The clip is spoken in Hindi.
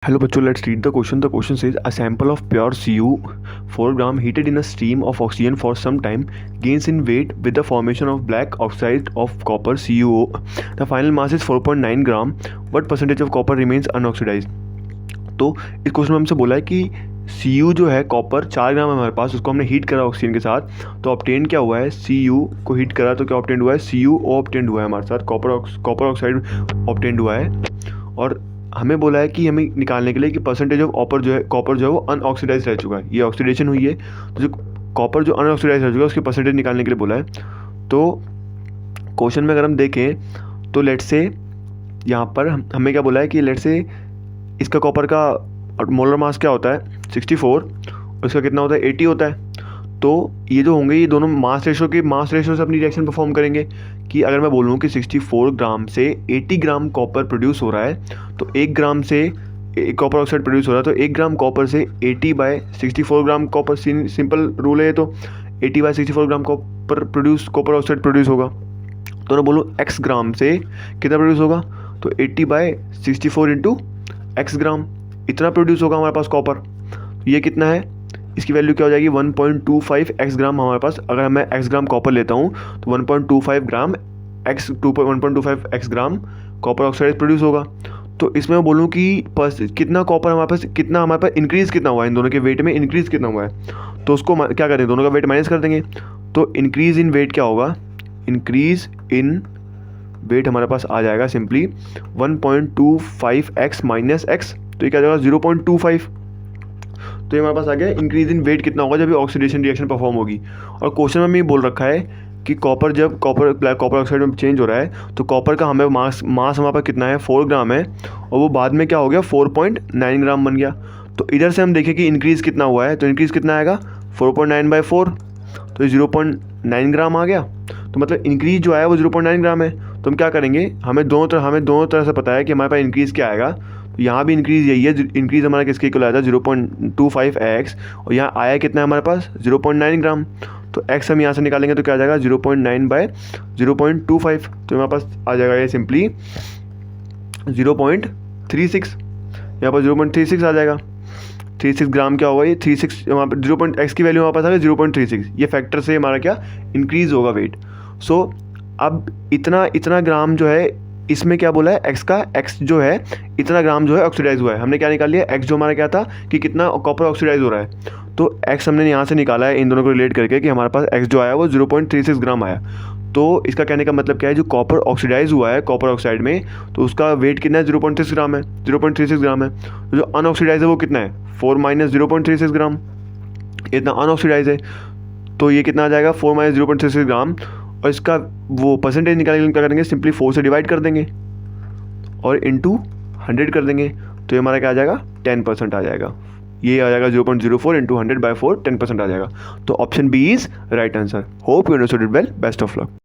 Hello bachcho, let's read the question. The question says a sample of pure Cu 4 gram heated in a stream of oxygen for some time gains in weight with the formation of black oxide of copper CuO. The final mass is 4.9 gram. What percentage of copper remains unoxidized? तो इस क्वेश्चन में हमसे बोला है कि Cu जो है कॉपर 4 ग्राम है हमारे पास, उसको हमने हीट करा ऑक्सीजन के साथ, तो ऑब्टेन क्या हुआ है, Cu को हीट करा तो क्या ऑब्टेन हुआ है, CuO ऑब्टेन हुआ है हमारे साथ, कॉपर ऑक्साइड ऑब्टेन हुआ है। और हमें बोला है कि हमें निकालने के लिए कि परसेंटेज ऑफ कॉपर जो है वो अनऑक्सीडाइज रह चुका है, ये ऑक्सीडेशन हुई है, तो जो कॉपर जो अनऑक्सीडाइज रह चुका है उसकी परसेंटेज निकालने के लिए बोला है। तो क्वेश्चन में अगर हम देखें तो लेट से यहाँ पर हमें क्या बोला है कि लेट से इसका कॉपर का मोलर मास क्या होता है 64 और इसका कितना होता है 80 होता है। तो ये जो होंगे ये दोनों मास रेशो से अपनी रिएक्शन परफॉर्म करेंगे कि अगर मैं बोलूँ कि 64 ग्राम से 80 ग्राम कॉपर प्रोड्यूस हो रहा है, तो 1 ग्राम से कॉपर ऑक्साइड प्रोड्यूस हो रहा है, तो 1 ग्राम कॉपर से 80/64 ग्राम कॉपर, सिंपल रूल है, तो 80/64 ग्राम कॉपर ऑक्साइड प्रोड्यूस होगा। तो मैं बोलूँ x ग्राम से कितना प्रोड्यूस होगा, तो 80/64 इंटू x ग्राम, इतना प्रोड्यूस होगा हमारे पास कॉपर। ये कितना है, इसकी वैल्यू क्या हो जाएगी 1.25 x ग्राम हमारे पास। अगर मैं x ग्राम कॉपर लेता हूँ तो 1.25 ग्राम कॉपर ऑक्साइड प्रोड्यूस होगा। तो इसमें मैं बोलूँ कि कितना कॉपर हमारे पास इंक्रीज़ कितना हुआ है, इन दोनों के वेट में इंक्रीज़ कितना हुआ है, तो उसको क्या करें, दोनों का वेट माइनस कर देंगे। तो इंक्रीज़ इन वेट क्या होगा, इंक्रीज़ इन वेट हमारे पास आ जाएगा सिंपली 1.25x माइनस x, तो ये क्या जाएगा 0.25। तो ये हमारे पास आ गया इंक्रीज इन वेट कितना होगा जब ये ऑक्सीडेशन रिएक्शन परफॉर्म होगी। और क्वेश्चन में ये बोल रखा है कि जब कॉपर ऑक्साइड में चेंज हो रहा है तो कॉपर का हमें मास हमारे पास कितना है 4 ग्राम है, और वो बाद में क्या हो गया 4.9 ग्राम बन गया। तो इधर से हम देखें कि इंक्रीज़ कितना हुआ है, तो इंक्रीज़ कितना आएगा 4.9/4, तो 0.9 ग्राम आ गया। तो मतलब इंक्रीज जो आया वो 0.9 ग्राम है। तो हम क्या करेंगे, हमें दोनों तरह से पता है कि हमारे पास इंक्रीज़ क्या आएगा। तो यहाँ भी इंक्रीज़ यही है, इंक्रीज़ हमारा किसके इक्वल आया था 0.25x, और यहाँ आया कितना है हमारे पास 0.9 ग्राम। तो x हम यहाँ से निकालेंगे तो क्या आ जाएगा 0.9/0.25, तो हमारे पास आ जाएगा ये सिंपली 0.36, यहाँ पर 0.36 आ जाएगा। 36 ग्राम क्या होगा, ये 36 वहाँ पर x की वैल्यू हमारे पास आ गई 0.36, ये फैक्टर से हमारा क्या इंक्रीज़ होगा वेट। सो अब इतना ग्राम जो है, इसमें क्या बोला है x जो है इतना ग्राम जो है ऑक्सीडाइज हुआ है। हमने क्या निकाल लिया, x जो हमारा क्या था कि कितना कॉपर ऑक्सीडाइज हो रहा है, तो x हमने यहाँ से निकाला है इन दोनों को रिलेट करके कि हमारे पास x जो आया वो 0.36 ग्राम आया। तो इसका कहने का मतलब क्या है, जो कॉपर ऑक्सीडाइज हुआ है कॉपर ऑक्साइड में, तो उसका वेट कितना है 0.36 ग्राम है, 0.36 ग्राम है। तो जो अनऑक्सीडाइज है वो कितना है 4 - 0.36 ग्राम, इतना अनऑक्सीडाइज है। तो ये कितना आ जाएगा 4 - 0.36 ग्राम, और इसका वो परसेंटेज निकालने के लिए क्या करेंगे, सिंपली 4 से डिवाइड कर देंगे और इंटू 100 कर देंगे, तो ये हमारा क्या आ जाएगा 10% आ जाएगा। ये आ जाएगा 0.04 इंटू 100/4, 10% आ जाएगा। तो option B is right answer. Hope you understood it well, best of luck.